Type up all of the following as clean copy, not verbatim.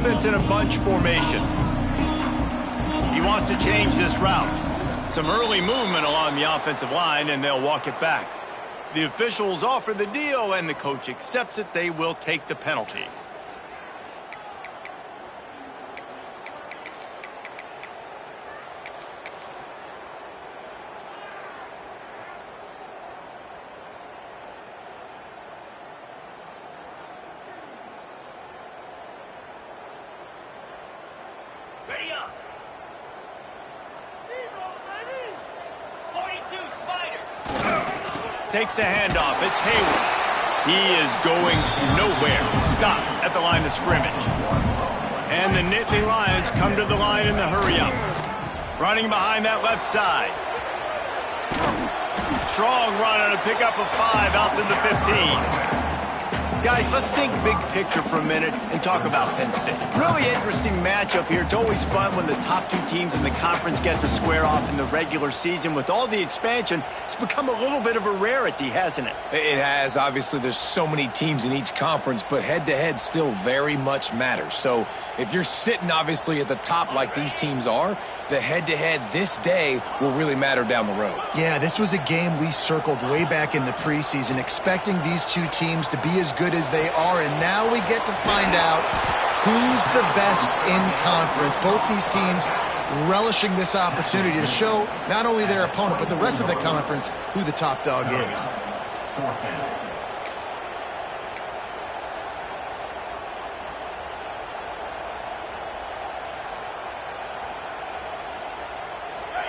defense in a bunch formation. He wants to change this route. Some early movement along the offensive line, and they'll walk it back. The officials offer the deal, and the coach accepts it. They will take the penalty. Ready up. Steve-O, baby. 42, Spider. Takes the handoff. It's Hayward. He is going nowhere. Stop at the line of scrimmage. And the Nittany Lions come to the line in the hurry-up. Running behind that left side. Strong run on a pickup of 5 out to the 15. Guys, let's think big picture for a minute and talk about Penn State. Really interesting matchup here. It's always fun when the top two teams in the conference get to square off in the regular season. With all the expansion, it's become a little bit of a rarity, hasn't it? It has. Obviously, there's so many teams in each conference, but head-to-head still very much matters. So if you're sitting, obviously, at the top like these teams are, the head-to-head this day will really matter down the road. Yeah, this was a game we circled way back in the preseason, expecting these two teams to be as good as they are, and now we get to find out who's the best in conference. Both these teams relishing this opportunity to show not only their opponent, but the rest of the conference who the top dog is.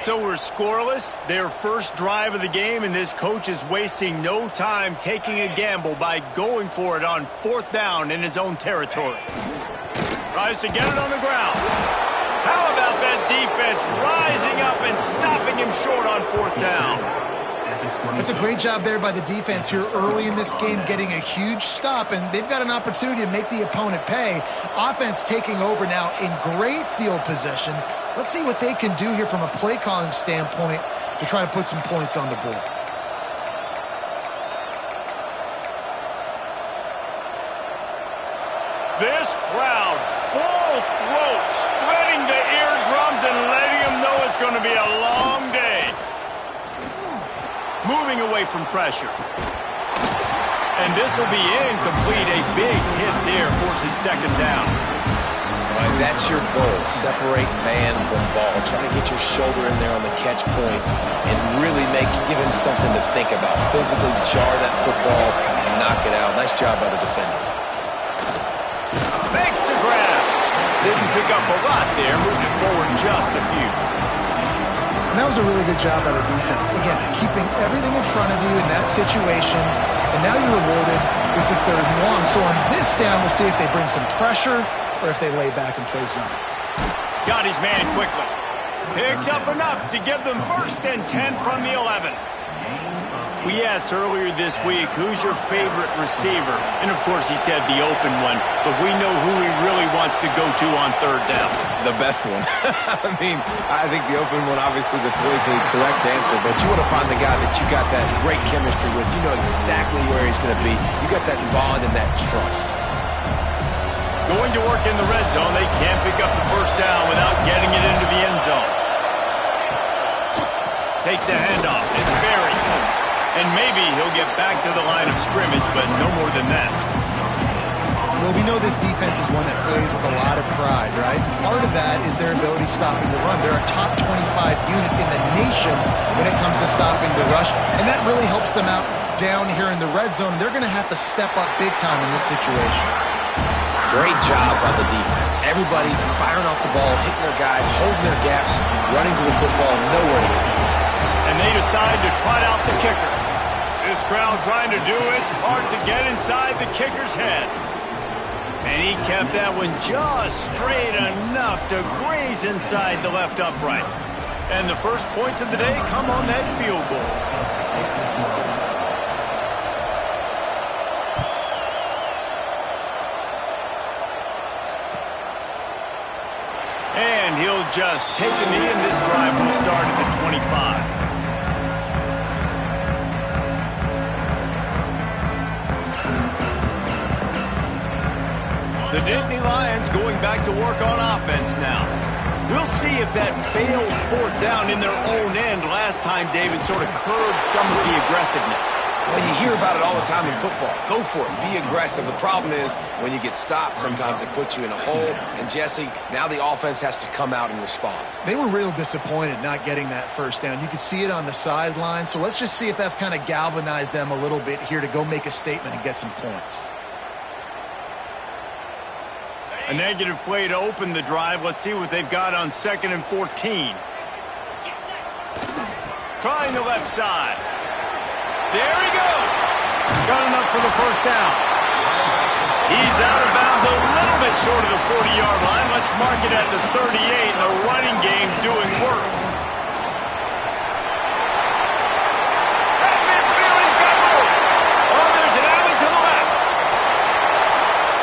So we're scoreless, their first drive of the game, and this coach is wasting no time taking a gamble by going for it on 4th down in his own territory. Tries to get it on the ground. How about that defense rising up and stopping him short on 4th down? It's a great job there by the defense here early in this game, getting a huge stop, and they've got an opportunity to make the opponent pay. Offense taking over now in great field possession. Let's see what they can do here from a play calling standpoint to try to put some points on the board. This crowd, full throat, spreading the eardrums and letting them know it's going to be a long day. Moving away from pressure. And this will be incomplete. A big hit there forces 2nd down. Right, that's your goal. Separate man from ball. Try to get your shoulder in there on the catch point and really give him something to think about. Physically jar that football and knock it out. Nice job by the defender. Thanks to grab. Didn't pick up a lot there. Moved it forward just a few. And that was a really good job by the defense. Again, keeping everything in front of you in that situation, and now you're rewarded with the 3rd and long. So on this down, we'll see if they bring some pressure or if they lay back and play zone. Got his man quickly. Picks up enough to give them 1st and 10 from the 11. We asked earlier this week, who's your favorite receiver? And, of course, he said the open one, but we know who he really wants to go to on 3rd down. The best one. I mean, I think the open one, obviously the politically correct answer, but you want to find the guy that you got that great chemistry with. You know exactly where he's going to be. You got that bond and that trust. Going to work in the red zone. They can't pick up the 1st down without getting it into the end zone. Takes the handoff. It's Berry. And maybe he'll get back to the line of scrimmage, but no more than that. Well, we know this defense is one that plays with a lot of pride, right? Part of that is their ability stopping the run. They're a top 25 unit in the nation when it comes to stopping the rush, and that really helps them out down here in the red zone. They're going to have to step up big time in this situation. Great job by the defense. Everybody firing off the ball, hitting their guys, holding their gaps, running to the football, nowhere to go. And they decide to trot out the kicker. This crowd trying to do its part to get inside the kicker's head. And he kept that one just straight enough to graze inside the left upright. And the first points of the day come on that field goal. And he'll just take a knee, and this drive will start at the 25. The Nittany Lions going back to work on offense now. We'll see if that failed fourth down in their own end last time, David, sort of curbed some of the aggressiveness. Well, you hear about it all the time in football. Go for it. Be aggressive. The problem is when you get stopped, sometimes it puts you in a hole. And, Jesse, now the offense has to come out and respond. They were real disappointed not getting that first down. You could see it on the sideline. So let's just see if that's kind of galvanized them a little bit here to go make a statement and get some points. A negative play to open the drive. Let's see what they've got on 2nd and 14. Trying the left side. There he goes. Got enough for the first down. He's out of bounds a little bit short of the 40-yard line. Let's mark it at the 38. The running game doing work. At midfield, he's got more. Oh, there's an alley to the left.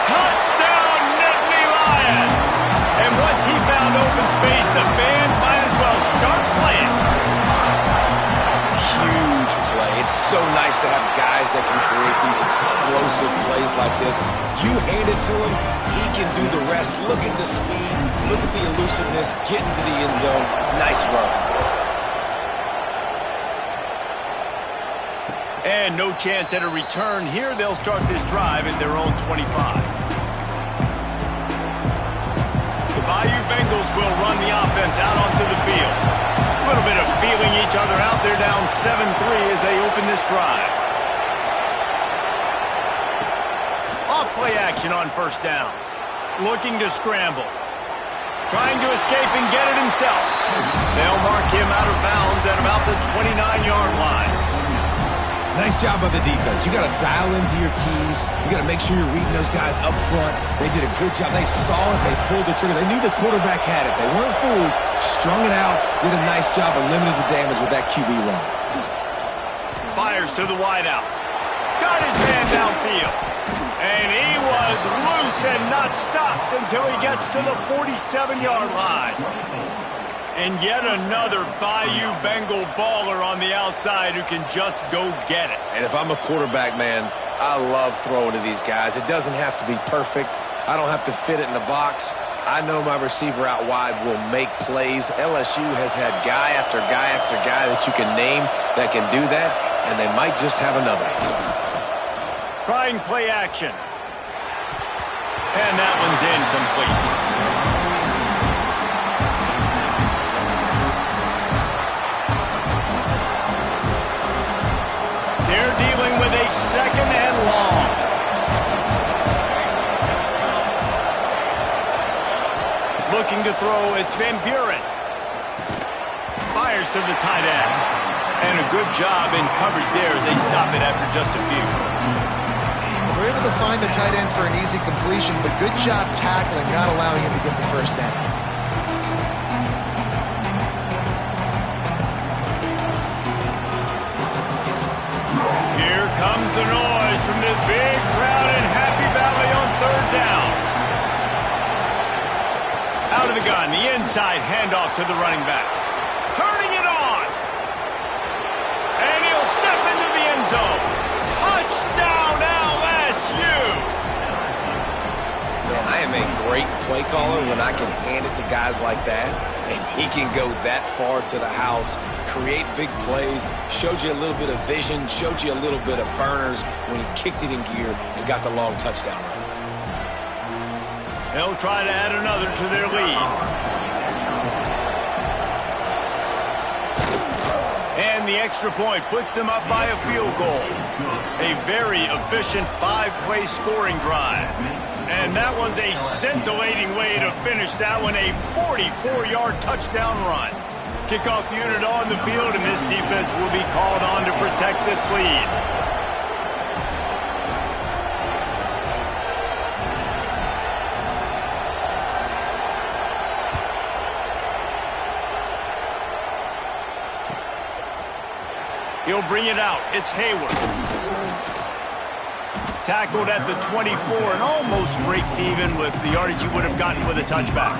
Touchdown, Nittany Lions. And once he found open space, the band might as well start playing. Huge play. It's so nice to have guys that can create these explosive plays like this. You hand it to him, he can do the rest. Look at the speed, look at the elusiveness, get into the end zone. Nice run. And no chance at a return here. They'll start this drive at their own 25. The Bayou Bengals will run the offense out onto the field. A little bit of feeling each other out. They're down 7-3 as they open this drive. Off play action on first down. Looking to scramble. Trying to escape and get it himself. They'll mark him out of bounds at about the 29-yard line. Nice job by the defense. You got to dial into your keys. You got to make sure you're reading those guys up front. They did a good job. They saw it. They pulled the trigger. They knew the quarterback had it. They weren't fooled. Strung it out. Did a nice job of limiting the damage with that QB run. Fires to the wideout. Got his man downfield. And he was loose and not stopped until he gets to the 47-yard line. And yet another Bayou Bengal baller on the outside who can just go get it. And if I'm a quarterback, man, I love throwing to these guys. It doesn't have to be perfect. I don't have to fit it in the box. I know my receiver out wide will make plays. LSU has had guy after guy after guy that you can name that can do that, and they might just have another. Trying play action. And that one's incomplete. They're dealing with a 2nd and long. Looking to throw, it's Van Buren. Fires to the tight end. And a good job in coverage there as they stop it after just a few. They're able to find the tight end for an easy completion, but good job tackling, not allowing him to get the first down. Here comes the noise from this big crowd in Happy Valley on 3rd down. Out of the gun, the inside handoff to the running back. Turning it on. And he'll step into the end zone. Touchdown, LSU. Man, I am a great play caller when I can hand it to guys like that, and he can go that far to the house, create big plays, showed you a little bit of vision, showed you a little bit of burners when he kicked it in gear and got the long touchdown run. They'll try to add another to their lead. And the extra point puts them up by a field goal. A very efficient 5-play scoring drive. And that was a scintillating way to finish that one, a 44-yard touchdown run. Kickoff unit on the field, and this defense will be called on to protect this lead. He'll bring it out. It's Hayward. Tackled at the 24 and almost breaks even with the yardage he would have gotten with a touchback.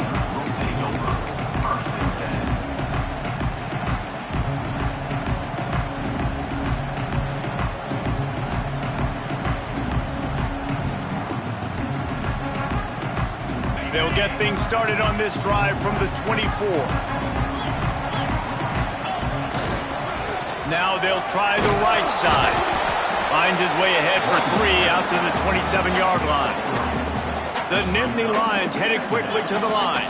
They'll get things started on this drive from the 24. Now they'll try the right side. Finds his way ahead for 3 out to the 27-yard line. The Nittany Lions headed quickly to the line.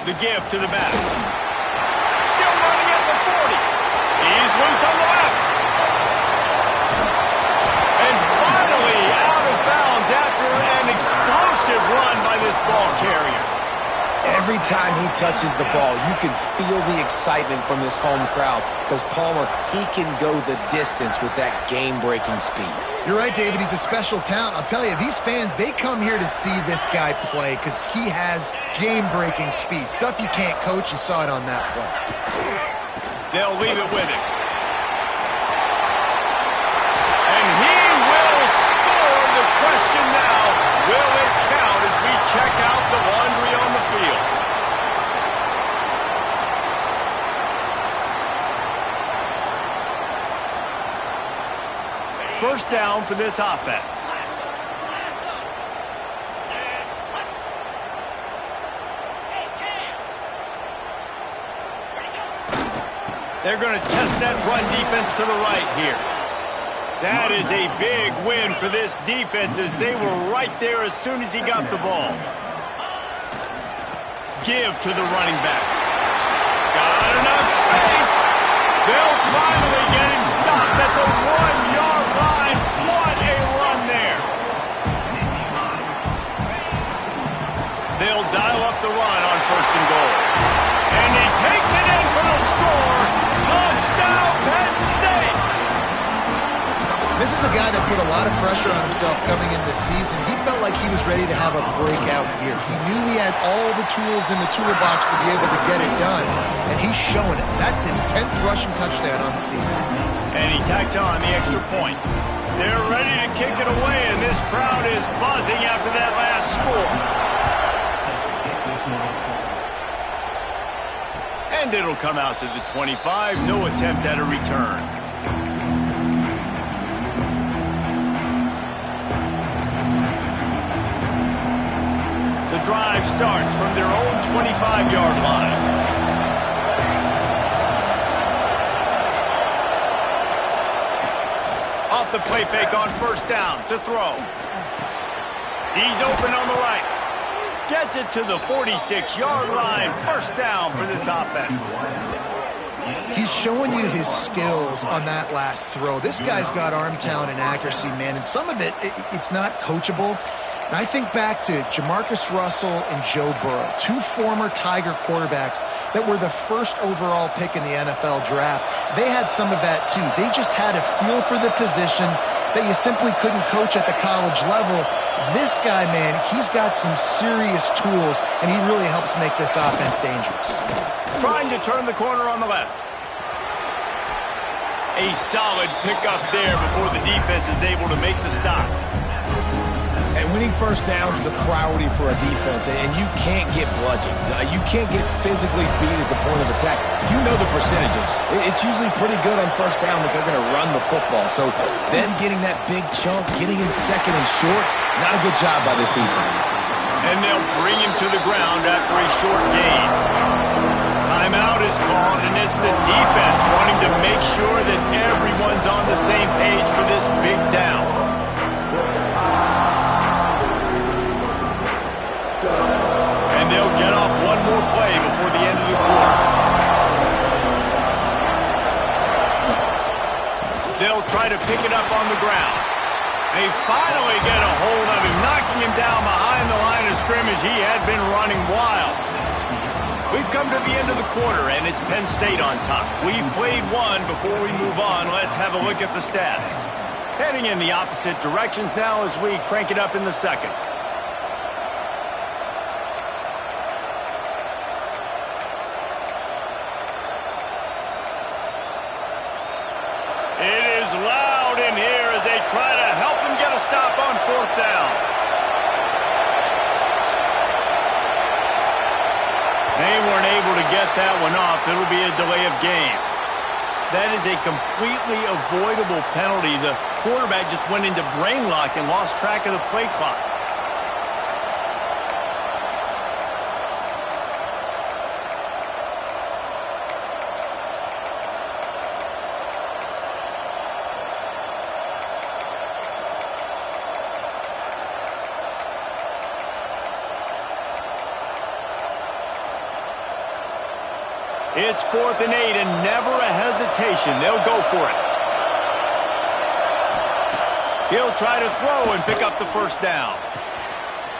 The give to the back. Still running at the 40. He's loose on the left. And finally out of bounds after an explosive run by this ball carrier. Every time he touches the ball, you can feel the excitement from this home crowd because Palmer, he can go the distance with that game-breaking speed. You're right, David. He's a special talent. I'll tell you, these fans, they come here to see this guy play because he has game-breaking speed. Stuff you can't coach. You saw it on that play. They'll leave it with him. And he will score. The question now, will it count as we check out the laundry on the field? First down for this offense. They're going to test that run defense to the right here. That is a big win for this defense as they were right there as soon as he got the ball. Give to the running back. Got enough space. They'll finally get him stopped at the 1-yard line. What a run there. They'll dial up the run on 1st and goal. And he takes it in for the score. Touchdown, Penn State. This is a guy that put a lot of pressure on himself coming into this season. He felt like he was ready to have a breakout year. He knew he had all the tools in the toolbox to be able to get it done, and he's showing it. That's his 10th rushing touchdown on the season. And he tacked on the extra point. They're ready to kick it away, and this crowd is buzzing after that last score. And it'll come out to the 25. No attempt at a return. The drive starts from their own 25-yard line. Off the play fake on 1st down to throw. He's open on the right. Gets it to the 46-yard line. 1st down for this offense. He's showing you his skills on that last throw. This guy's got arm talent and accuracy, man, and some of it's not coachable. And I think back to Jamarcus Russell and Joe Burrow, 2 former Tiger quarterbacks that were the 1st overall pick in the NFL draft. They had some of that too. They just had a feel for the position that you simply couldn't coach at the college level. This guy, man, he's got some serious tools, and he really helps make this offense dangerous. Trying to turn the corner on the left. A solid pickup there before the defense is able to make the stop. And winning 1st downs is a priority for a defense, and you can't get bludgeoned. You can't get physically beat at the point of attack. You know the percentages. It's usually pretty good on 1st down that they're going to run the football. So then getting that big chunk, getting in 2nd and short, not a good job by this defense. And they'll bring him to the ground after a short gain. Timeout is called, and it's the defense wanting to make sure that everyone's on the same page for this big down. And they'll get off one more play before the end of the quarter. They'll try to pick it up on the ground. They finally get a hold of him, knocking him down behind the line of scrimmage. He had been running wild. We've come to the end of the quarter, and it's Penn State on top. We've played one. Before we move on, let's have a look at the stats. Heading in the opposite directions now as we crank it up in the 2nd. It is loud in here as they try to help him get a stop on 4th down. They weren't able to get that one off. It'll be a delay of game. That is a completely avoidable penalty. The quarterback just went into brain lock and lost track of the play clock. It's 4th and 8 and never a hesitation. They'll go for it. He'll try to throw and pick up the first down.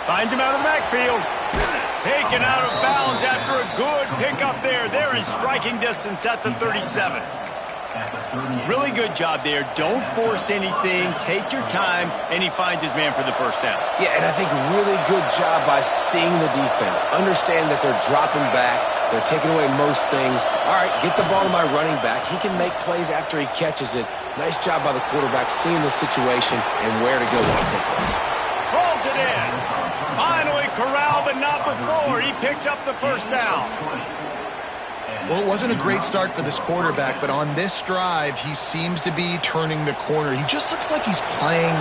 Finds him out of the backfield. Taken out of bounds after a good pickup there. They're in striking distance at the 37. Really good job there. Don't force anything. Take your time, and he finds his man for the first down. Yeah, and I think really good job by seeing the defense. Understand that they're dropping back. They're taking away most things. All right, get the ball to my running back. He can make plays after he catches it. Nice job by the quarterback seeing the situation and where to go with the football. Rolls it in. Finally corralled, but not before. He picks up the first down. Well, it wasn't a great start for this quarterback, but on this drive, he seems to be turning the corner. He just looks like he's playing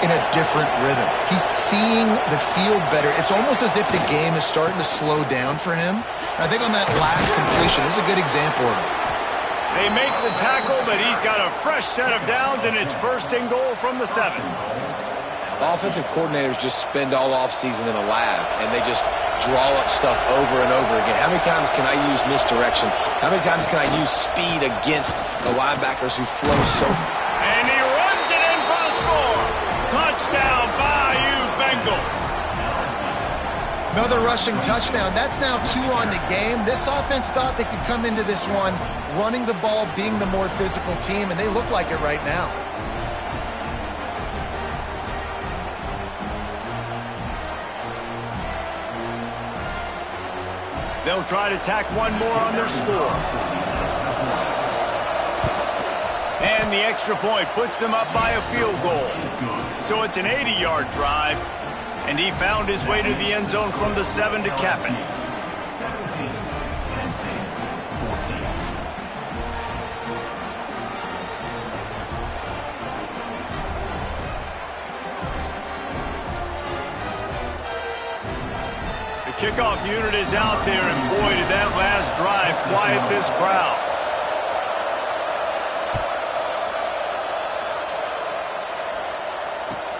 in a different rhythm. He's seeing the field better. It's almost as if the game is starting to slow down for him. I think on that last completion, it was a good example of it. They make the tackle, but he's got a fresh set of downs, and it's 1st and goal from the 7. Offensive coordinators just spend all offseason in a lab, and they just draw up stuff over and over again. How many times can I use misdirection? How many times can I use speed against the linebackers who flow so far? And he runs it in for the score. Touchdown, Bayou Bengals. Another rushing touchdown. That's now 2 on the game. This offense thought they could come into this one running the ball, being the more physical team, and they look like it right now. They'll try to tack one more on their score. And the extra point puts them up by a field goal. So it's an 80-yard drive, and he found his way to the end zone from the 7 to cap it. Kickoff unit is out there, and boy, did that last drive quiet this crowd.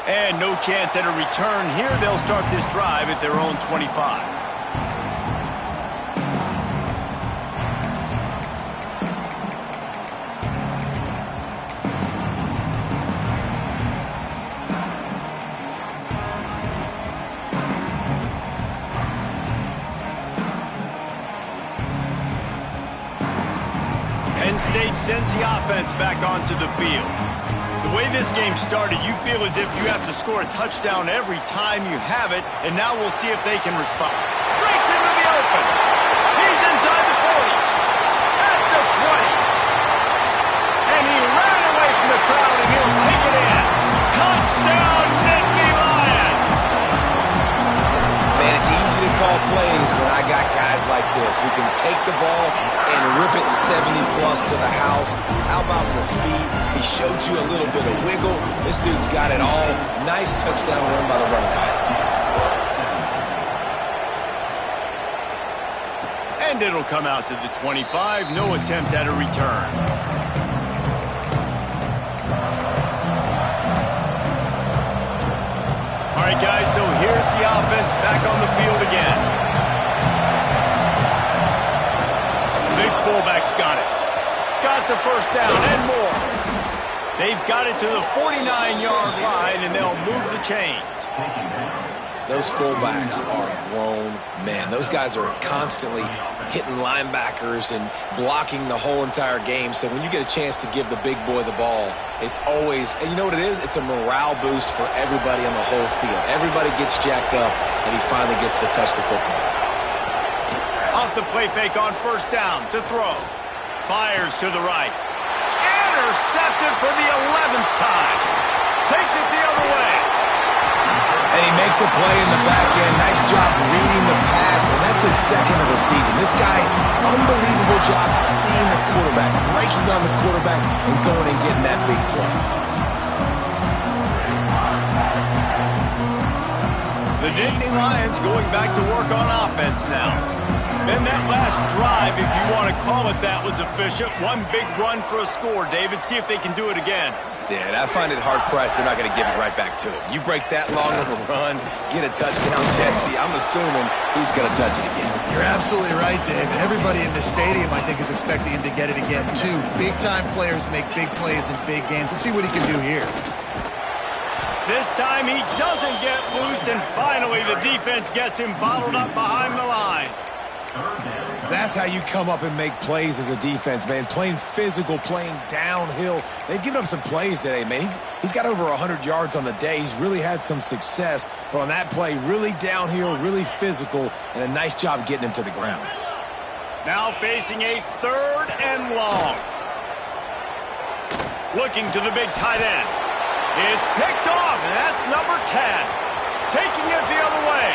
And no chance at a return here. They'll start this drive at their own 25. State sends the offense back onto the field. The way this game started, you feel as if you have to score a touchdown every time you have it, and now we'll see if they can respond. Breaks into the open. He's inside the 40. At the 20. And he ran away from the crowd, and he'll take it in. Touchdown, Nittany Lions! Man, it's easy to call plays when I got guys like this who can take the ball and rip it 70-plus to the house. How about the speed? He showed you a little bit of wiggle. This dude's got it all. Nice touchdown run by the running back. And it'll come out to the 25. No attempt at a return. All right, guys, so here's the offense back on the field again. Big fullback's got it. Got the first down and more. They've got it to the 49-yard line, and they'll move the chains. Those fullbacks are grown men. Those guys are constantly hitting linebackers and blocking the whole entire game. So when you get a chance to give the big boy the ball, it's always, and you know what it is? It's a morale boost for everybody on the whole field. Everybody gets jacked up, and he finally gets to touch the football. Off the play fake on first down to throw. Fires to the right. Intercepted for the 11th time. Takes it the other way. And he makes a play in the back end. Nice job reading the pass, and that's his 2nd of the season. This guy, unbelievable job seeing the quarterback, breaking on the quarterback, and going and getting that big play. The Nittany Lions going back to work on offense now. Then that last drive, if you want to call it that, was efficient. One big run for a score, David. See if they can do it again. Yeah, I find it hard-pressed they're not going to give it right back to him. You break that long of a run, get a touchdown, Jesse, I'm assuming he's going to touch it again. You're absolutely right, Dave. And everybody in the stadium, I think, is expecting him to get it again, too. Big-time players make big plays in big games. Let's see what he can do here. This time he doesn't get loose, and finally the defense gets him bottled up behind the line. That's how you come up and make plays as a defense, man. Playing physical, playing downhill. They've given up some plays today, man. He's got over 100 yards on the day. He's really had some success. But on that play, really downhill, really physical, and a nice job getting him to the ground. Now facing a 3rd and long. Looking to the big tight end. It's picked off, and that's number 10. Taking it the other way.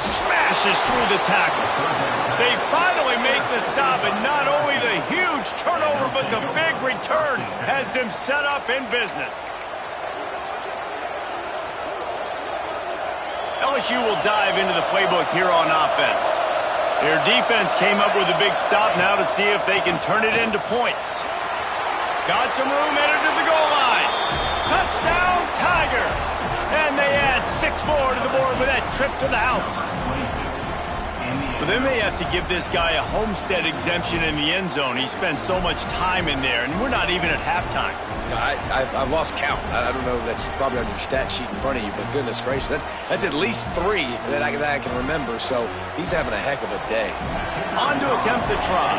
Smashes through the tackle. They finally make the stop, and not only the huge turnover, but the big return has them set up in business. LSU will dive into the playbook here on offense. Their defense came up with a big stop now to see if they can turn it into points. Got some room headed to the goal line. Touchdown, Tigers! And they add 6 more to the board with that trip to the house. But they may have to give this guy a Homestead exemption in the end zone. He spends so much time in there, and we're not even at halftime. I've lost count. I don't know. That's probably on your stat sheet in front of you, but goodness gracious, that's at least 3 that I can remember. So he's having a heck of a day. On to attempt the try.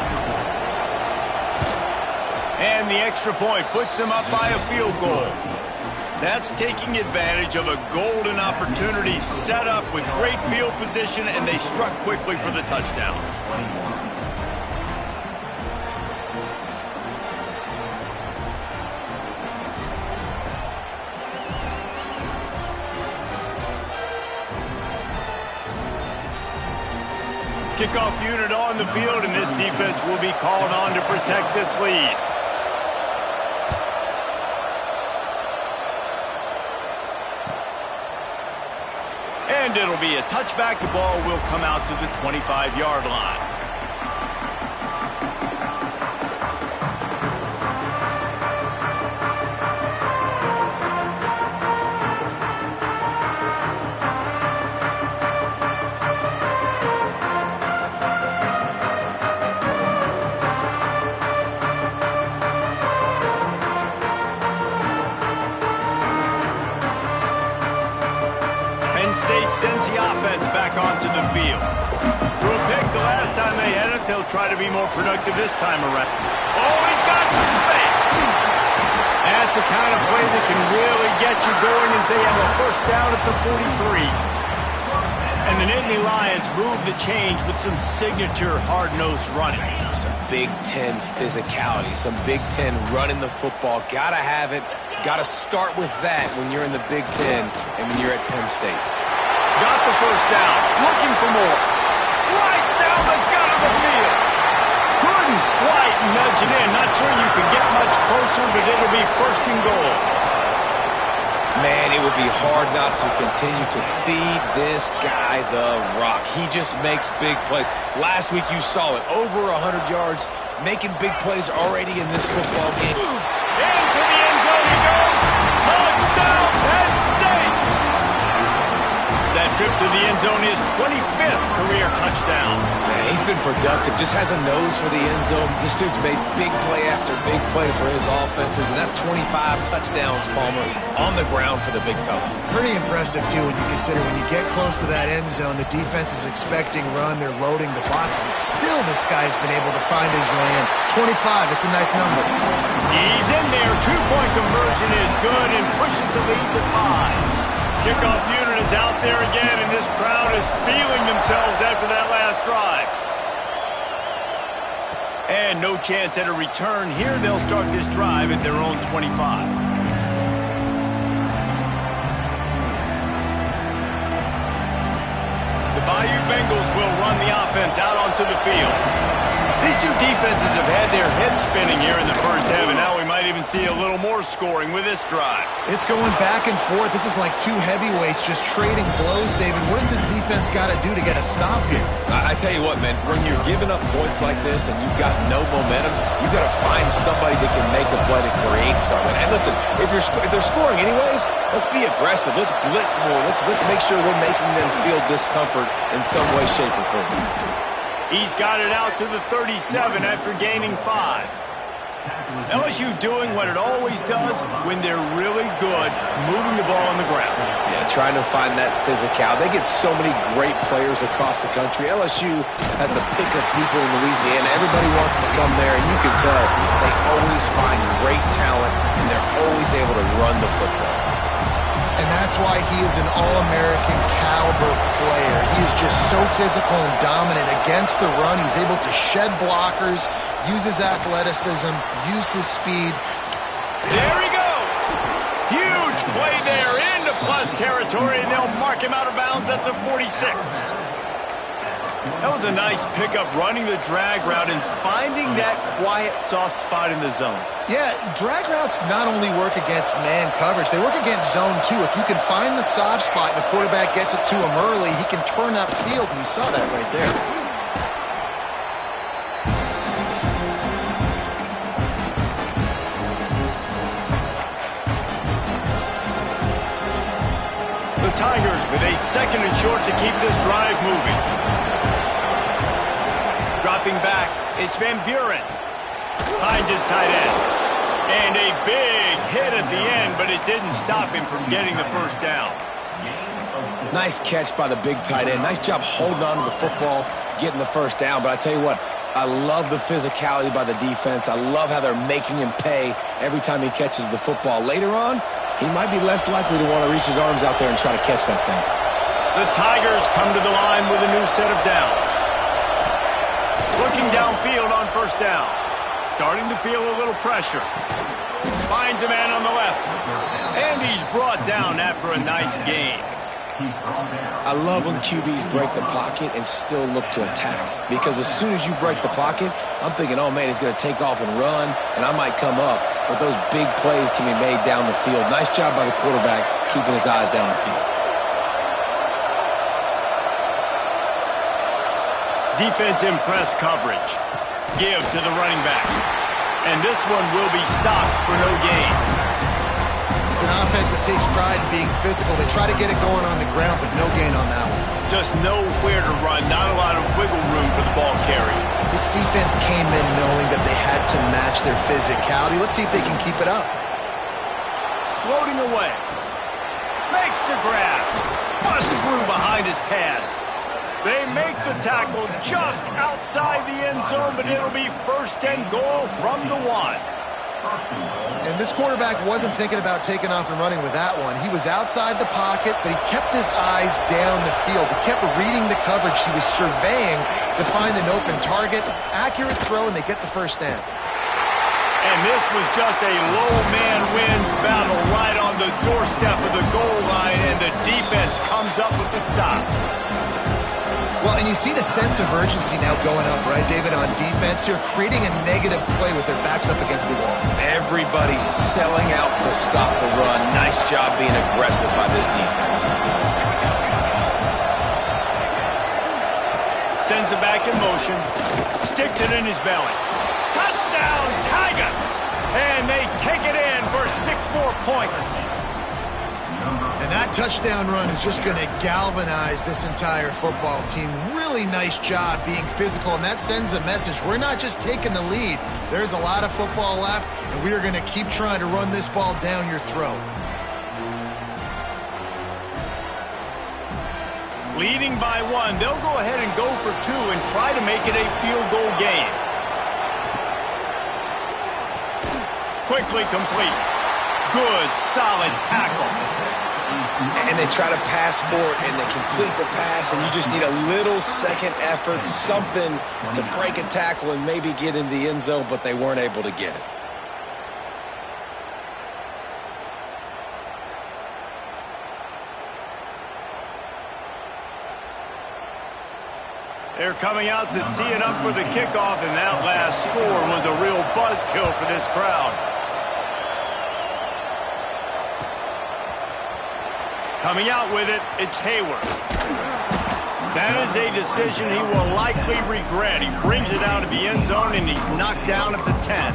And the extra point puts them up by a field goal. That's taking advantage of a golden opportunity set up with great field position, and they struck quickly for the touchdown. Kickoff unit on the field, and this defense will be called on to protect this lead. And it'll be a touchback. The ball will come out to the 25-yard line. State sends the offense back onto the field. Threw a pick the last time they had it. They'll try to be more productive this time around. Oh, he's got some space. That's the kind of play that can really get you going as they have a first down at the 43. And the Nittany Lions move the change with some signature hard-nosed running. Some Big Ten physicality, some Big Ten running the football. Gotta have it. Gotta start with that when you're in the Big Ten and when you're at Penn State. Got the first down. Looking for more. Right down the gut of the field. Couldn't quite nudge it in. Not sure you could get much closer, but it'll be 1st and goal. Man, it would be hard not to continue to feed this guy the rock. He just makes big plays. Last week you saw it. Over 100 yards, making big plays already in this football game. Into the end zone he goes. Touchdown, Penn State. That trip to the end zone is 25th career touchdown. Man, he's been productive, just has a nose for the end zone. This dude's made big play after big play for his offenses, and that's 25 touchdowns, Palmer, on the ground for the big fella. Pretty impressive, too, when you consider when you get close to that end zone, the defense is expecting run, they're loading the boxes. Still, this guy's been able to find his way in. 25, it's a nice number. He's in there. 2-point conversion is good and pushes the lead to 5. Kickoff unit is out there again, and this crowd is feeling themselves after that last drive. And no chance at a return here. They'll start this drive at their own 25. The Bayou Bengals will run the offense out onto the field. These two defenses have had their heads spinning here in the first half, and now we might might even see a little more scoring with this drive. It's going back and forth. This is like two heavyweights just trading blows, David. What does this defense got to do to get a stop here? I tell you what, man, when you're giving up points like this and you've got no momentum, you've got to find somebody that can make a play to create something. And listen, if they're scoring anyways, let's be aggressive. Let's blitz more. Let's make sure we're making them feel discomfort in some way, shape, or form. He's got it out to the 37 after gaining 5. LSU doing what it always does when they're really good, moving the ball on the ground. Yeah, trying to find that physicality. They get so many great players across the country. LSU has the pick of people in Louisiana. Everybody wants to come there, and you can tell they always find great talent, and they're always able to run the football. And that's why he is an All-American caliber player. He is just so physical and dominant against the run. He's able to shed blockers, use his athleticism, use his speed. There he goes. Huge play there into plus territory, and they'll mark him out of bounds at the 46. That was a nice pickup, running the drag route and finding that quiet, soft spot in the zone. Yeah, drag routes not only work against man coverage, they work against zone too. If you can find the soft spot and the quarterback gets it to him early, he can turn upfield, and you saw that right there. The Tigers with a 2nd and short to keep this drive moving. Dropping back, it's Van Buren. Finds his tight end. And a big hit at the end, but it didn't stop him from getting the first down. Nice catch by the big tight end. Nice job holding on to the football, getting the first down. But I tell you what, I love the physicality by the defense. I love how they're making him pay every time he catches the football. Later on, he might be less likely to want to reach his arms out there and try to catch that thing. The Tigers come to the line with a new set of downs. Looking downfield on first down. Starting to feel a little pressure. Finds a man on the left. And he's brought down after a nice gain. I love when QBs break the pocket and still look to attack. Because as soon as you break the pocket, I'm thinking, oh man, he's going to take off and run, and I might come up. But those big plays can be made down the field. Nice job by the quarterback keeping his eyes down the field. Defense in press coverage. Give to the running back. And this one will be stopped for no gain. It's an offense that takes pride in being physical. They try to get it going on the ground, but no gain on that one. Just nowhere to run. Not a lot of wiggle room for the ball carrier. This defense came in knowing that they had to match their physicality. Let's see if they can keep it up. Floating away. Makes the grab. Busts through behind his pad. They make the tackle just outside the end zone, but it'll be 1st and goal from the 1. And this quarterback wasn't thinking about taking off and running with that one. He was outside the pocket, but he kept his eyes down the field. He kept reading the coverage. He was surveying to find an open target. Accurate throw, and they get the first down. And this was just a low man wins battle right on the doorstep of the goal line, and the defense comes up with the stop. Well, and you see the sense of urgency now going up, right, David, on defense here, creating a negative play with their backs up against the wall. Everybody's selling out to stop the run. Nice job being aggressive by this defense. Sends it back in motion. Sticks it in his belly. Touchdown, Tigers! And they take it in for 6 more points. And that touchdown run is just going to galvanize this entire football team. Really nice job being physical, and that sends a message. We're not just taking the lead. There's a lot of football left, and we are going to keep trying to run this ball down your throat. Leading by 1, they'll go ahead and go for 2 and try to make it a field goal game. Quickly complete. Good, solid tackle. And they try to pass for it, and they complete the pass, and you just need a little second effort, something to break a tackle and maybe get in the end zone, but they weren't able to get it. They're coming out to tee it up for the kickoff, and that last score was a real buzzkill for this crowd. Coming out with it, it's Hayward. That is a decision he will likely regret. He brings it out of the end zone, and he's knocked down at the 10.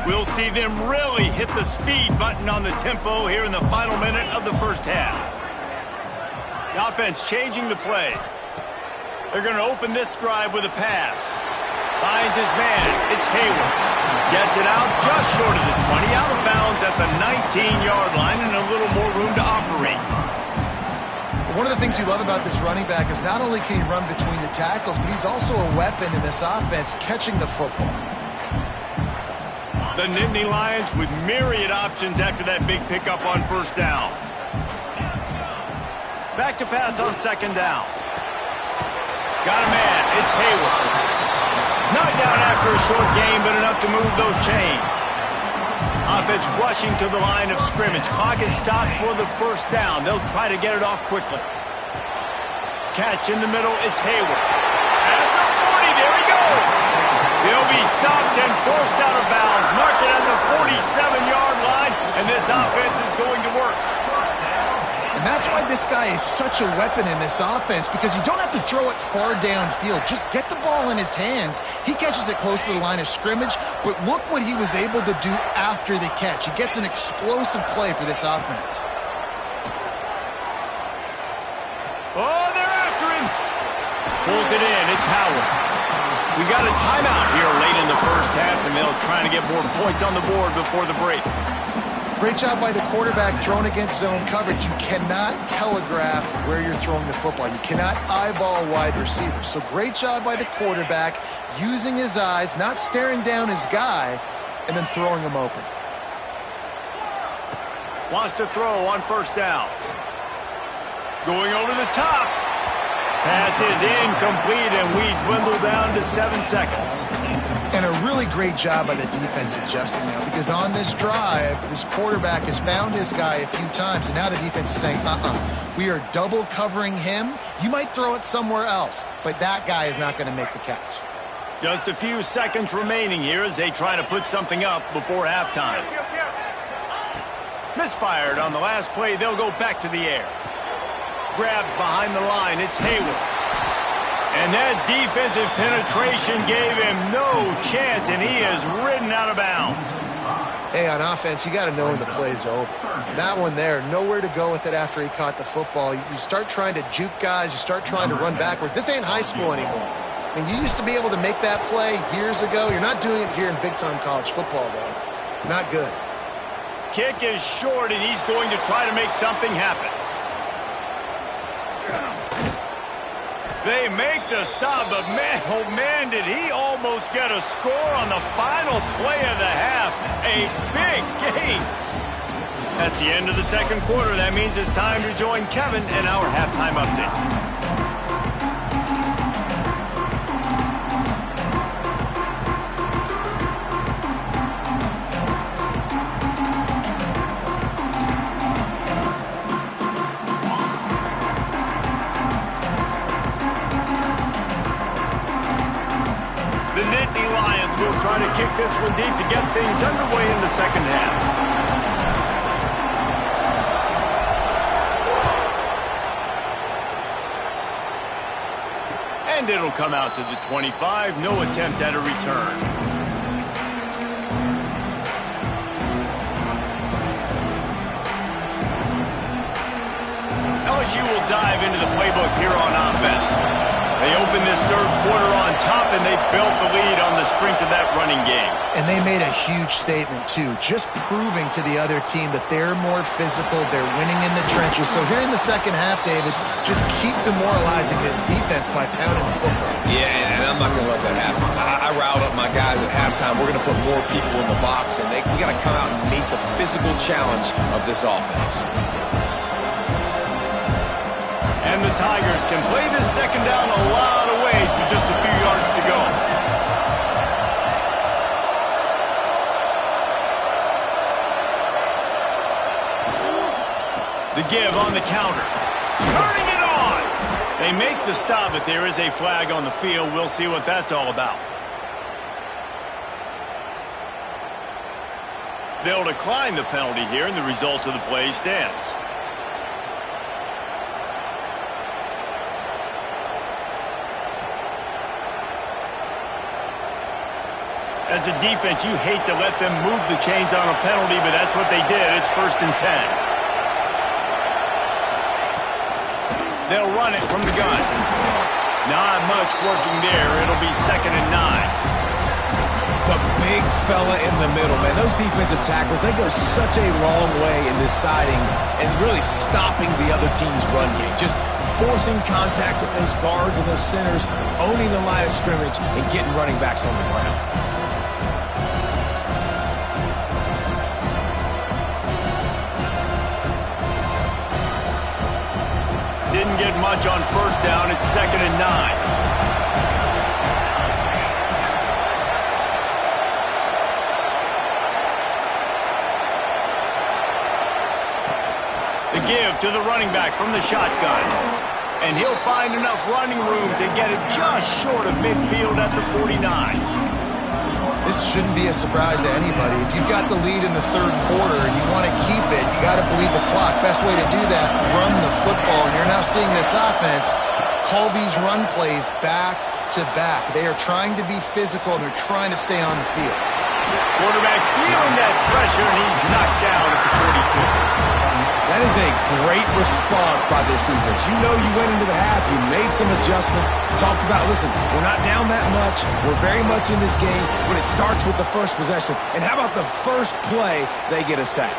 We'll see them really hit the speed button on the tempo here in the final minute of the first half. The offense changing the play. They're going to open this drive with a pass. Finds his man. It's Hayward. Gets it out just short of the 20. Out of bounds at the 19-yard line and a little more room to operate. One of the things you love about this running back is not only can he run between the tackles, but he's also a weapon in this offense catching the football. The Nittany Lions with myriad options after that big pickup on first down. Back to pass on second down. Got a man. It's Hayward. Not down after a short gain, but enough to move those chains. Offense rushing to the line of scrimmage. Clock is stopped for the first down. They'll try to get it off quickly. Catch in the middle. It's Hayward. At the 40. There he goes. He'll be stopped and forced out of bounds. Marked it at the 47-yard line, and this offense is going to work. And that's why this guy is such a weapon in this offense, because you don't have to throw it far downfield. Just get the ball in his hands. He catches it close to the line of scrimmage, but look what he was able to do after the catch. He gets an explosive play for this offense. Oh, they're after him. Pulls it in. It's Howard. We got a timeout here late in the first half, and they'll try to get more points on the board before the break. Great job by the quarterback throwing against zone coverage. You cannot telegraph where you're throwing the football. You cannot eyeball wide receivers. So great job by the quarterback using his eyes, not staring down his guy, and then throwing him open. Wants to throw on first down. Going over the top. Pass is incomplete, and we dwindle down to 7 seconds. And a really great job by the defense adjusting now, because on this drive, this quarterback has found his guy a few times, and now the defense is saying, we are double covering him. You might throw it somewhere else, but that guy is not going to make the catch. Just a few seconds remaining here as they try to put something up before halftime. Misfired on the last play. They'll go back to the air. Grabbed behind the line. It's Hayward. And that defensive penetration gave him no chance, and he is ridden out of bounds. Hey, on offense, you got to know when the play's over. That one there, nowhere to go with it after he caught the football. You start trying to juke guys. You start trying to run backward. This ain't high school anymore. I mean, you used to be able to make that play years ago. You're not doing it here in big-time college football, though. Not good. Kick is short, and he's going to try to make something happen. They make the stop, but man, oh man, did he almost get a score on the final play of the half. A big gain. That's the end of the second quarter. That means it's time to join Kevin in our halftime update. The Nittany Lions will try to kick this one deep to get things underway in the second half. And it'll come out to the 25. No attempt at a return. LSU will dive into the playbook here on offense. They open this third quarter on top, and they built the lead on the strength of that running game. And they made a huge statement, too, just proving to the other team that they're more physical, they're winning in the trenches. So here in the second half, David, just keep demoralizing this defense by pounding the football. Yeah, and I'm not going to let that happen. I riled up my guys at halftime. We're going to put more people in the box, and we got to come out and meet the physical challenge of this offense. And the Tigers can play this second down a lot of ways with just a few yards to go. The give on the counter. Turning it on! They make the stop, but there is a flag on the field. We'll see what that's all about. They'll decline the penalty here, and the result of the play stands. As a defense, you hate to let them move the chains on a penalty, but that's what they did. It's 1st and 10. They'll run it from the gun. Not much working there. It'll be 2nd and 9. The big fella in the middle, man. Those defensive tackles, they go such a long way in deciding and really stopping the other team's run game. Just forcing contact with those guards and those centers, owning the line of scrimmage, and getting running backs on the ground. Didn't get much on 1st down. It's 2nd and 9. The give to the running back from the shotgun. And he'll find enough running room to get it just short of midfield at the 49. This shouldn't be a surprise to anybody. If you've got the lead in the 3rd quarter and you want to keep it, you got to bleed the clock. Best way to do that, run the football. And you're now seeing this offense call these run plays back to back. They are trying to be physical, and they're trying to stay on the field. Quarterback feeling that pressure, and he's knocked down at the 42. That is a great response by this defense. You know you went into the half, you made some adjustments, talked about, listen, we're not down that much, we're very much in this game, but it starts with the first possession. And how about the first play, they get a sack?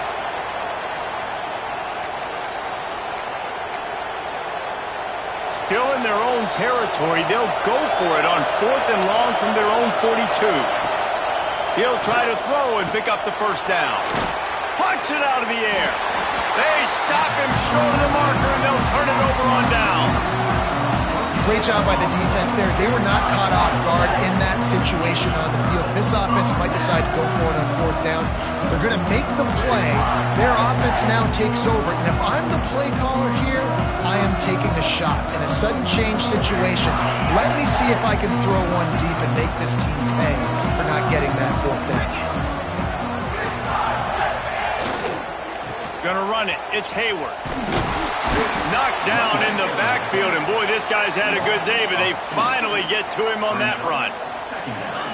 Still in their own territory, they'll go for it on 4th and long from their own 42. He'll try to throw and pick up the 1st down. Punts it out of the air. They stop him short of the marker, and they'll turn it over on downs. Great job by the defense there. They were not caught off guard in that situation on the field. This offense might decide to go for it on 4th down. They're going to make the play. Their offense now takes over. And if I'm the play caller here, I am taking a shot in a sudden change situation. Let me see if I can throw one deep and make this team pay for not getting that 4th down. Gonna run it. It's Hayward. Knocked down in the backfield, and boy, this guy's had a good day, but they finally get to him on that run.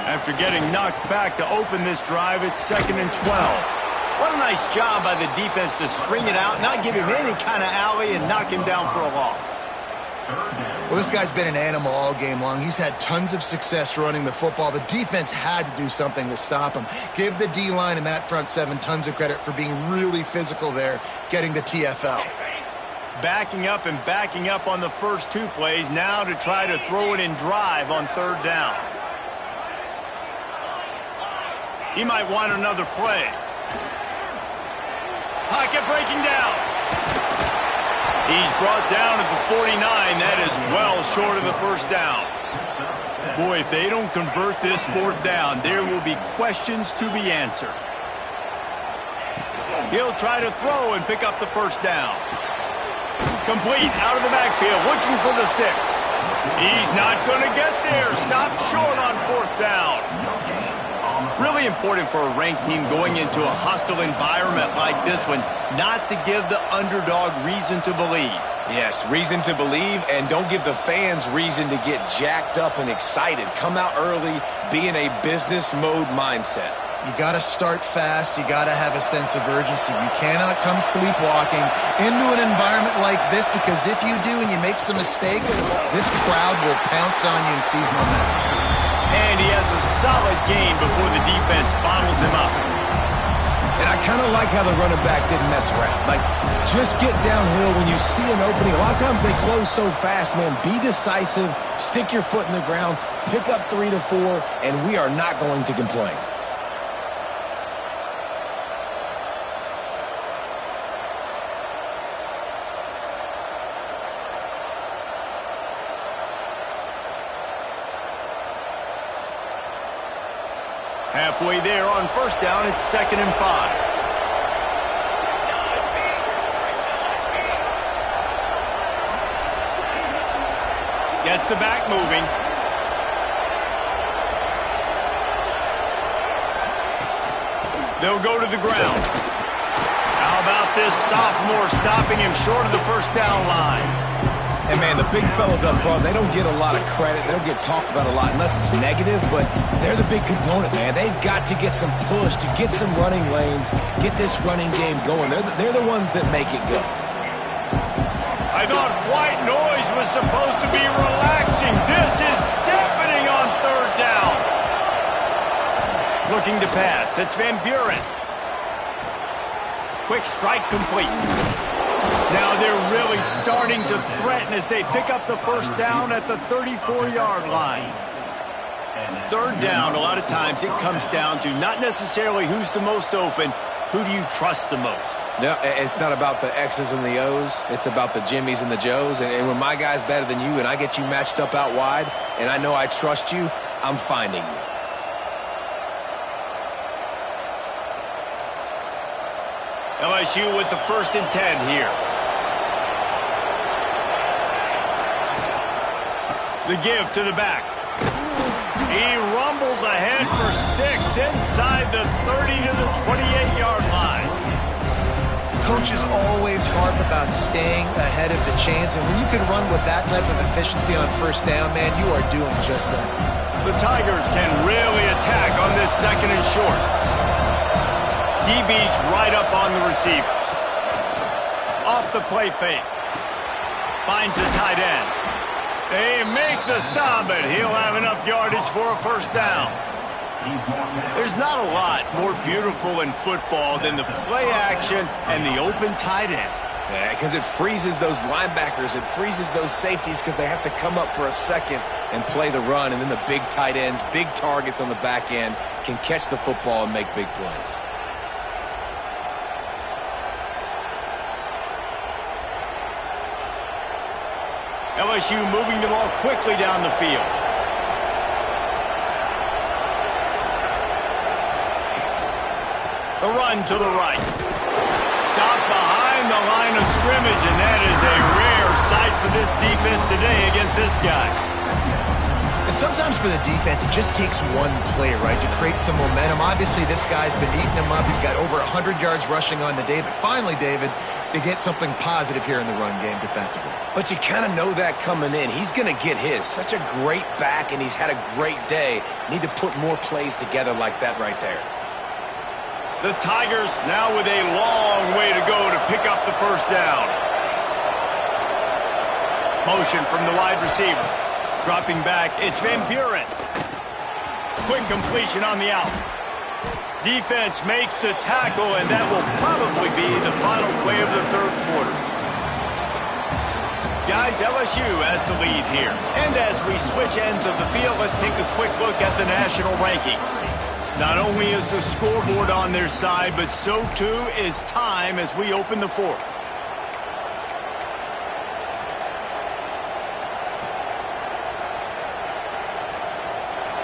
After getting knocked back to open this drive, it's 2nd and 12. What a nice job by the defense to string it out, not give him any kind of alley, and knock him down for a loss. Well, this guy's been an animal all game long. He's had tons of success running the football. The defense had to do something to stop him. Give the D-line and that front 7 tons of credit for being really physical there, getting the TFL. Backing up and backing up on the first 2 plays, now to try to throw it in drive on 3rd down. He might want another play. Pocket breaking down. He's brought down at the 49. That is well short of the 1st down. Boy, if they don't convert this 4th down, there will be questions to be answered. He'll try to throw and pick up the 1st down. Complete out of the backfield, looking for the sticks. He's not going to get there. Stopped short on 4th down. Really important for a ranked team going into a hostile environment like this one, not to give the underdog reason to believe. Yes, reason to believe, and don't give the fans reason to get jacked up and excited. Come out early, be in a business mode mindset. You got to start fast. You got to have a sense of urgency. You cannot come sleepwalking into an environment like this, because if you do and you make some mistakes, this crowd will pounce on you and seize momentum. And he has a solid game before the defense bottles him up. And I kind of like how the running back didn't mess around. Like, just get downhill when you see an opening. A lot of times they close so fast, man. Be decisive, stick your foot in the ground, pick up 3 to 4, and we are not going to complain. Halfway there on 1st down, it's 2nd and 5. Gets the back moving. They'll go to the ground. How about this sophomore stopping him short of the first down line? And, man, the big fellas up front, they don't get a lot of credit. They don't get talked about a lot unless it's negative, but they're the big component, man. They've got to get some push, to get some running lanes, get this running game going. They're the ones that make it go. I thought white noise was supposed to be relaxing. This is deafening on third down. Looking to pass. It's Van Buren. Quick strike complete. Now they're really starting to threaten as they pick up the first down at the 34-yard line. Third down, a lot of times it comes down to not necessarily who's the most open, who do you trust the most? No, it's not about the X's and the O's. It's about the Jimmies and the Joes. And when my guy's better than you and I get you matched up out wide and I know I trust you, I'm finding you. LSU with the 1st and 10 here. The give to the back. He rumbles ahead for 6 inside the 30 to the 28-yard line. Coaches always harp about staying ahead of the chains, and when you can run with that type of efficiency on first down, man, you are doing just that. The Tigers can really attack on this 2nd and short. DB's right up on the receivers. Off the play fake. Finds the tight end. They make the stop, but he'll have enough yardage for a first down. There's not a lot more beautiful in football than the play action and the open tight end. Yeah, because it freezes those linebackers. It freezes those safeties because they have to come up for a second and play the run. And then the big tight ends, big targets on the back end can catch the football and make big plays. LSU moving the ball quickly down the field. The run to the right. Stop behind the line of scrimmage, and that is a rare sight for this defense today against this guy. And sometimes for the defense, it just takes one play, right, to create some momentum. Obviously, this guy's been eating him up. He's got over 100 yards rushing on the day. But finally, David, they get something positive here in the run game defensively. But you kind of know that coming in. He's going to get his. Such a great back, and he's had a great day. Need to put more plays together like that right there. The Tigers now with a long way to go to pick up the first down. Motion from the wide receiver. Dropping back, it's Van Buren. Quick completion on the out. Defense makes the tackle, and that will probably be the final play of the third quarter. Guys, LSU has the lead here. And as we switch ends of the field, let's take a quick look at the national rankings. Not only is the scoreboard on their side, but so too is time as we open the fourth.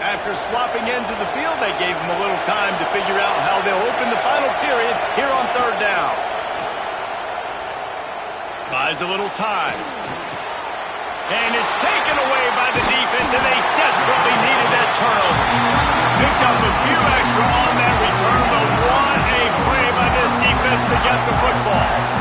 After swapping ends of the field, they gave them a little time to figure out how they'll open the final period here on third down. Buys a little time. And it's taken away by the defense, and they desperately needed that turnover. Picked up a few extra on that return, but what a play by this defense to get the football.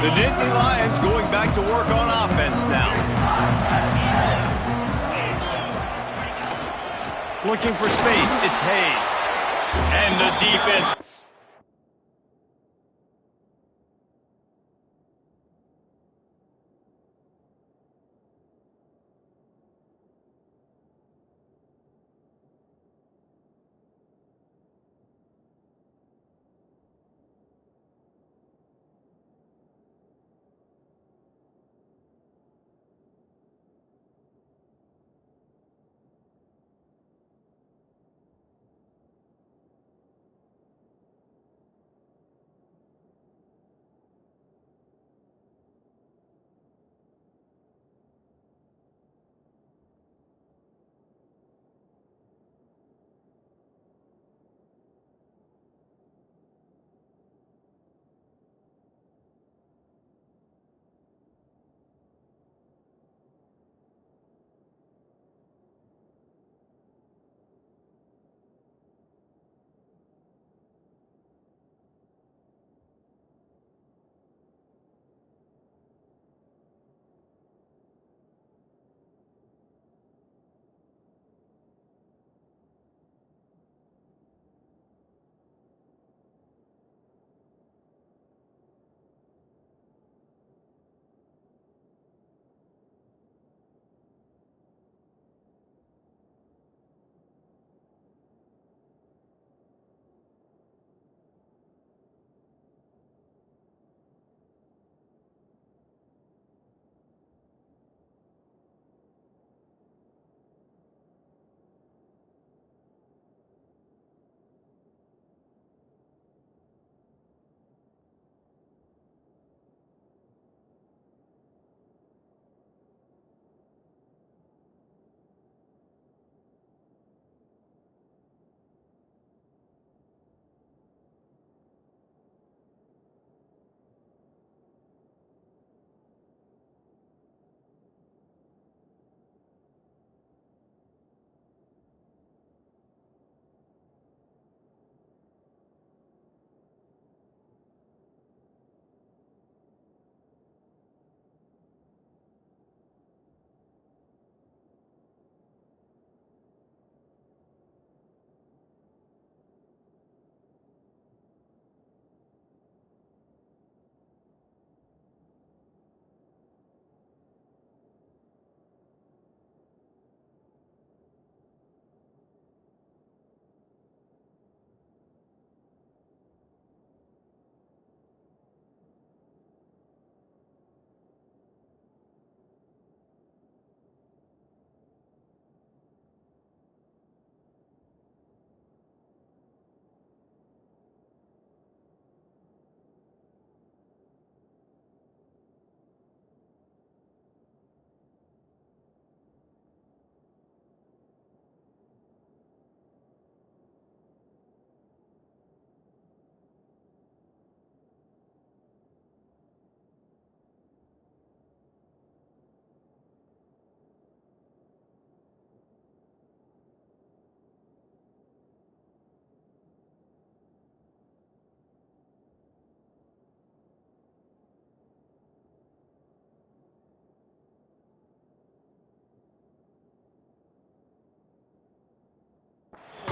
The Nittany Lions going back to work on offense now. Looking for space, it's Hayes. And the defense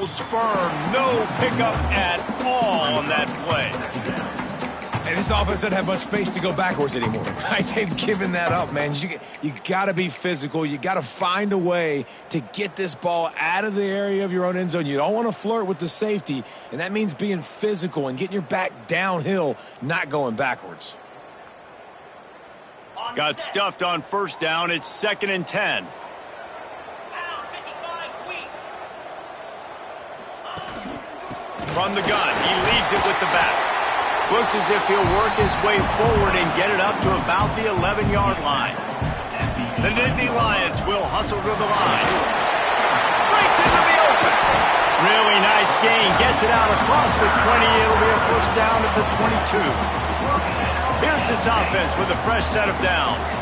Holds firm. No pickup at all on that play. And this offense doesn't have much space to go backwards anymore. Right? They've given that up, man. You got to be physical. You got to find a way to get this ball out of the area of your own end zone. You don't want to flirt with the safety, and that means being physical and getting your back downhill, not going backwards. Got stuffed on first down. It's 2nd and 10. From the gun, he leaves it with the back. Looks as if he'll work his way forward and get it up to about the 11-yard line. The Nittany Lions will hustle to the line. Breaks into the open. Really nice gain. Gets it out across the 20. It'll be a first down at the 22. Here's this offense with a fresh set of downs.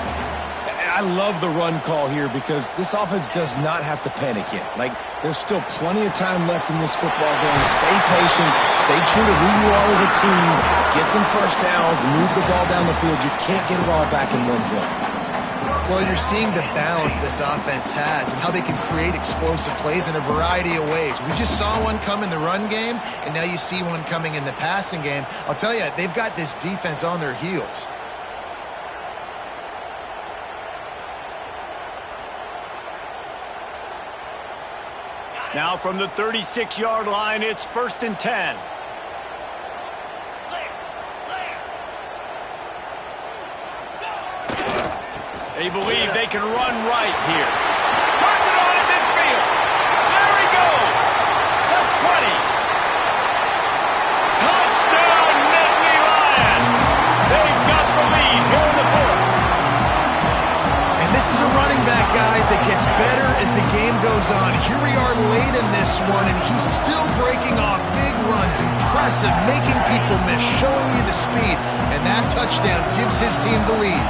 I love the run call here because this offense does not have to panic yet. Like, there's still plenty of time left in this football game. Stay patient. Stay true to who you are as a team. Get some first downs. Move the ball down the field. You can't get it all back in one play. Well, you're seeing the balance this offense has and how they can create explosive plays in a variety of ways. We just saw one come in the run game, and now you see one coming in the passing game. I'll tell you, they've got this defense on their heels. Now from the 36-yard line, it's 1st and 10. They believe they can run right here. Turns it on in midfield. There he goes. The 20. Touchdown, Nittany Lions. They've got the lead here in the 4th. And this is a running back, guys, that gets better as the game goes on. Here we are late in this one, and he's still breaking off big runs. Impressive, making people miss, showing you the speed. And that touchdown gives his team the lead.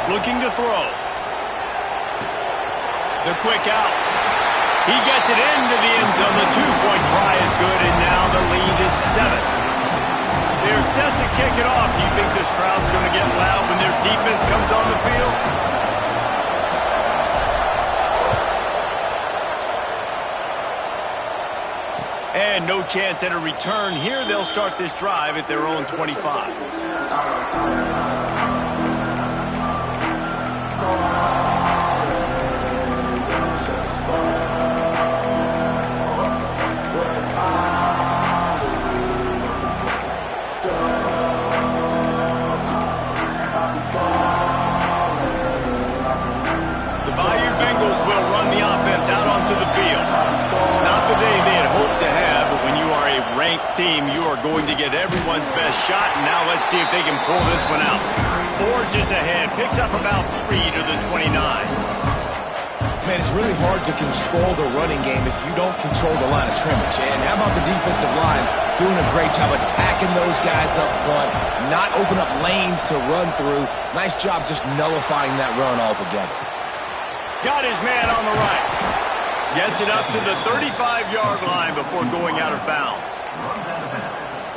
Looking to throw. The quick out. He gets it into the end zone. The 2-point try is good, and now the lead is 7. They're set to kick it off. Do you think this crowd's going to get loud when their defense comes on the field? And no chance at a return here. They'll start this drive at their own 25. Team, you are going to get everyone's best shot, and now let's see if they can pull this one out. Forges ahead, picks up about 3 to the 29. Man, it's really hard to control the running game if you don't control the line of scrimmage. And how about the defensive line doing a great job attacking those guys up front, not open up lanes to run through. Nice job just nullifying that run altogether. Got his man on the right. Gets it up to the 35-yard line before going out of bounds.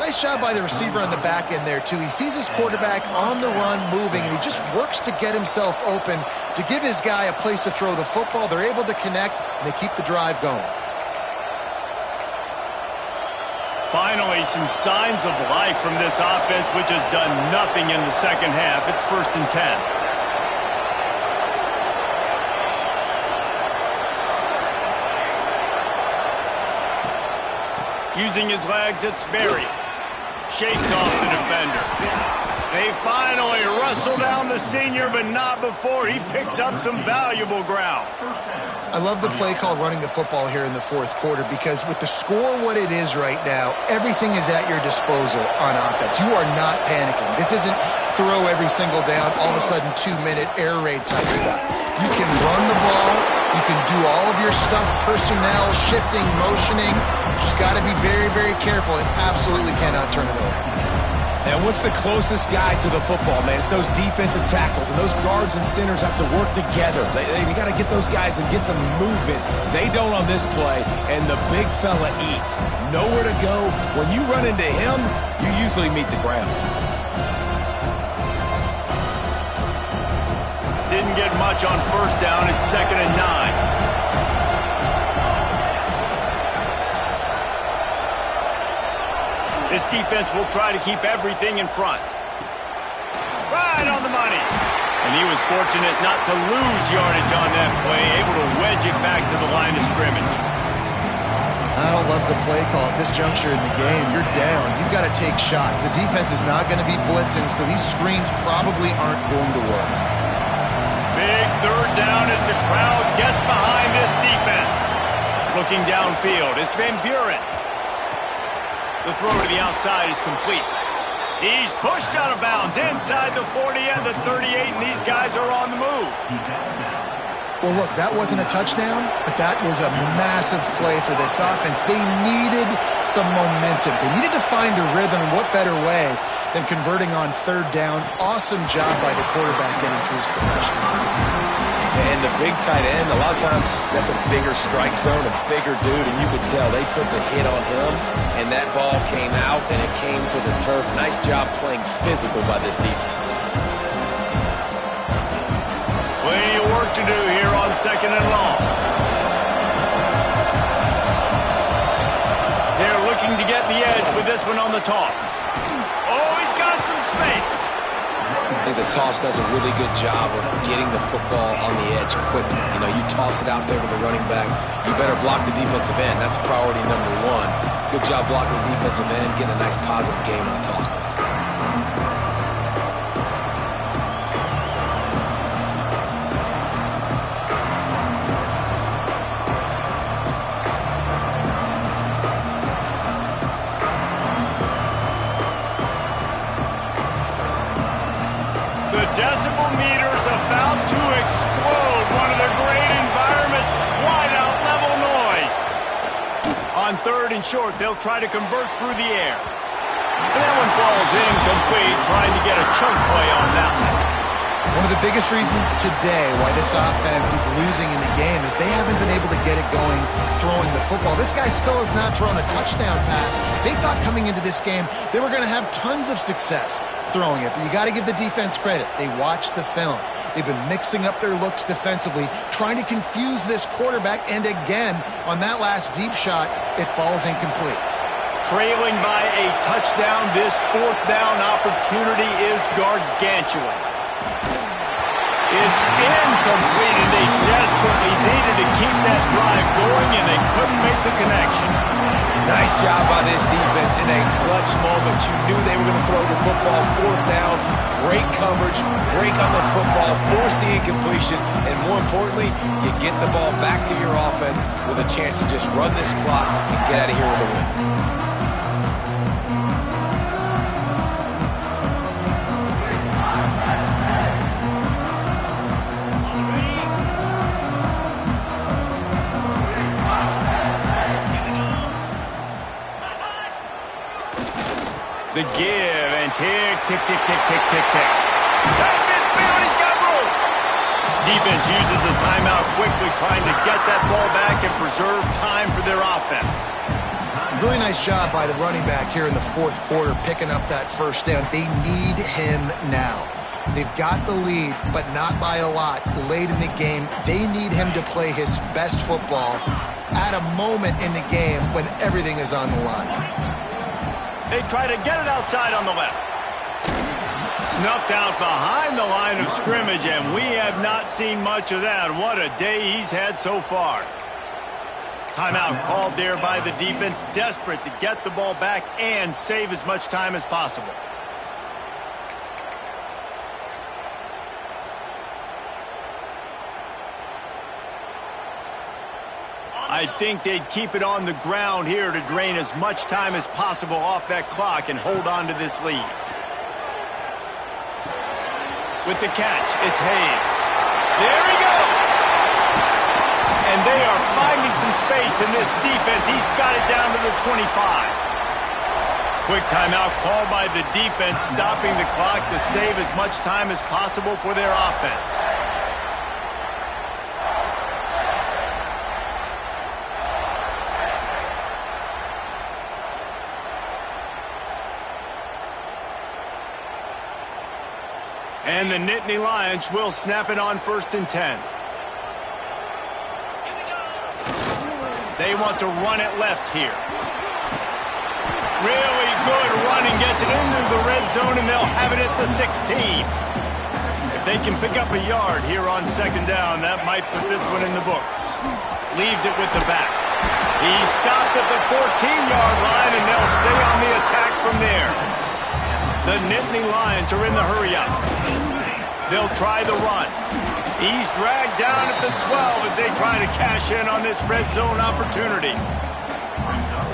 Nice job by the receiver on the back end there, too. He sees his quarterback on the run moving, and he just works to get himself open to give his guy a place to throw the football. They're able to connect, and they keep the drive going. Finally, some signs of life from this offense, which has done nothing in the second half. It's 1st and 10. Using his legs, it's Berry. Shakes off the defender. They finally wrestle down the senior, but not before he picks up some valuable ground. I love the play call running the football here in the 4th quarter because with the score what it is right now, everything is at your disposal on offense. You are not panicking. This isn't throw every single down, all of a sudden 2-minute air raid type stuff. You can run the ball. You can do all of your stuff, personnel, shifting, motioning. Just got to be very, very careful and absolutely cannot turn it over. And what's the closest guy to the football, man? It's those defensive tackles, and those guards and centers have to work together. They got to get those guys and get some movement. They don't on this play, and the big fella eats. Nowhere to go. When you run into him, you usually meet the ground. Didn't get much on first down. It's 2nd and 9. This defense will try to keep everything in front. Right on the money. And he was fortunate not to lose yardage on that play, able to wedge it back to the line of scrimmage. I don't love the play call at this juncture in the game. You're down. You've got to take shots. The defense is not going to be blitzing, so these screens probably aren't going to work. Big third down as the crowd gets behind this defense. Looking downfield, it's Van Buren. The throw to the outside is complete. He's pushed out of bounds inside the 40 and the 38, and these guys are on the move. Well, look, that wasn't a touchdown, but that was a massive play for this offense. They needed some momentum. They needed to find a rhythm, and what better way than converting on third down. Awesome job by the quarterback getting through his progression. And the big tight end, a lot of times that's a bigger strike zone, a bigger dude, and you could tell they put the hit on him, and that ball came out, and it came to the turf. Nice job playing physical by this defense. Plenty of work to do here on second and long. They're looking to get the edge with this one on the toss. Oh, he's got some space. I think the toss does a really good job of getting the football on the edge quickly. You know, you toss it out there to the running back, you better block the defensive end. That's priority number one. Good job blocking the defensive end, getting a nice positive game on the toss play. Decibel meter's about to explode. One of the great environments. Wide out level noise. On third and short, they'll try to convert through the air. And that one falls incomplete, trying to get a chunk play on that one. One of the biggest reasons today why this offense is losing in the game is they haven't been able to get it going throwing the football. This guy still has not thrown a touchdown pass. They thought coming into this game they were going to have tons of success throwing it, but you got to give the defense credit. They watched the film. They've been mixing up their looks defensively, trying to confuse this quarterback, and again, on that last deep shot, it falls incomplete. Trailing by a touchdown, this fourth down opportunity is gargantuan. It's incomplete, and they desperately needed to keep that drive going, and they couldn't make the connection. Nice job by this defense in a clutch moment. You knew they were going to throw the football fourth down. Great coverage, break on the football, force the incompletion, and more importantly, you get the ball back to your offense with a chance to just run this clock and get out of here with a win. The give and tick, tick, tick, tick, tick, tick, tick. That midfield, he's got room. Defense uses a timeout quickly, trying to get that ball back and preserve time for their offense. Really nice job by the running back here in the fourth quarter, picking up that first down. They need him now. They've got the lead, but not by a lot. Late in the game, they need him to play his best football at a moment in the game when everything is on the line. They try to get it outside on the left. Snuffed out behind the line of scrimmage, and we have not seen much of that. What a day he's had so far. Timeout called there by the defense, desperate to get the ball back and save as much time as possible. I think they'd keep it on the ground here to drain as much time as possible off that clock and hold on to this lead. With the catch, it's Hayes. There he goes! And they are finding some space in this defense. He's got it down to the 25. Quick timeout called by the defense, stopping the clock to save as much time as possible for their offense. And the Nittany Lions will snap it on 1st and 10. They want to run it left here. Really good running, gets it into the red zone, and they'll have it at the 16. If they can pick up a yard here on second down, that might put this one in the books. Leaves it with the back. He's stopped at the 14-yard line, and they'll stay on the attack from there. The Nittany Lions are in the hurry-up. They'll try the run. He's dragged down at the 12 as they try to cash in on this red zone opportunity.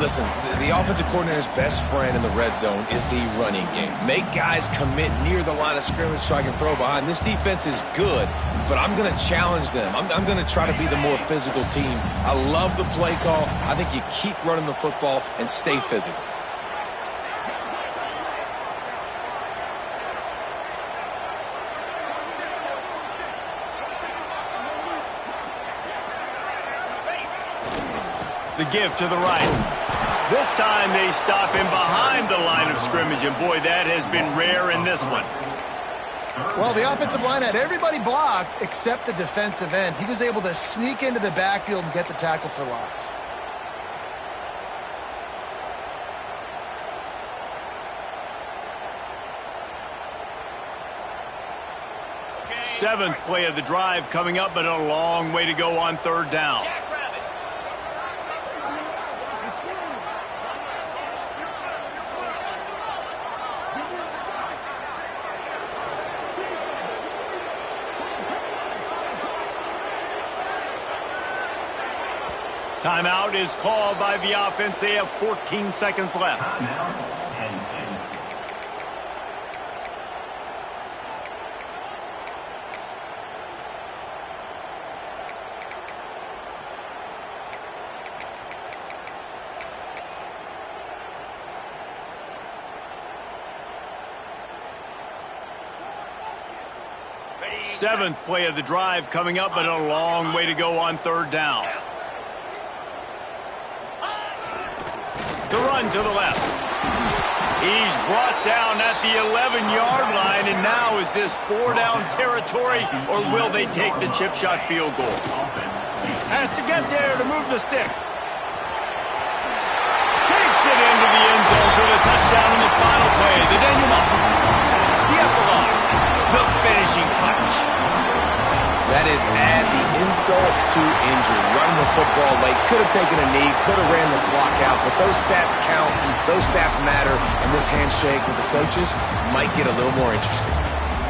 Listen, the offensive coordinator's best friend in the red zone is the running game. Make guys commit near the line of scrimmage so I can throw behind. This defense is good, but I'm going to challenge them. I'm going to try to be the more physical team. I love the play call. I think you keep running the football and stay physical. The give to the right. This time they stop him behind the line of scrimmage, and boy, that has been rare in this one. Well, the offensive line had everybody blocked except the defensive end. He was able to sneak into the backfield and get the tackle for loss. Seventh play of the drive coming up, but a long way to go on third down. Timeout is called by the offense. They have 14 seconds left. Seventh play of the drive coming up, but a long way to go on third down. The run to the left. He's brought down at the 11-yard line, and now is this 4-down territory, or will they take the chip shot field goal? Has to get there to move the sticks. Takes it into the end zone for the touchdown in the final play. The denouement. The epilogue. The finishing touch. That is add the insult to injury. Running the football late, could have taken a knee, could have ran the clock out, but those stats count, those stats matter, and this handshake with the coaches might get a little more interesting.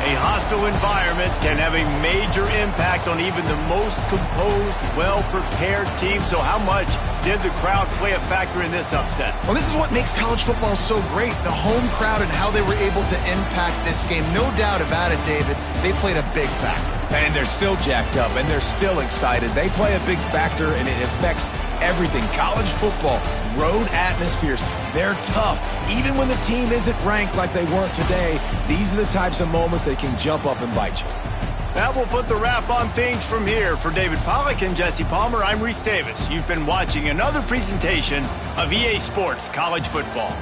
A hostile environment can have a major impact on even the most composed, well-prepared team. So how much did the crowd play a factor in this upset? Well, this is what makes college football so great, the home crowd and how they were able to impact this game. No doubt about it, David, they played a big factor. And they're still jacked up, and they're still excited. They play a big factor, and it affects everything. College football, road atmospheres, they're tough. Even when the team isn't ranked like they weren't today, these are the types of moments that can jump up and bite you. That will put the wrap on things from here. For David Pollack and Jesse Palmer, I'm Reese Davis. You've been watching another presentation of EA Sports College Football.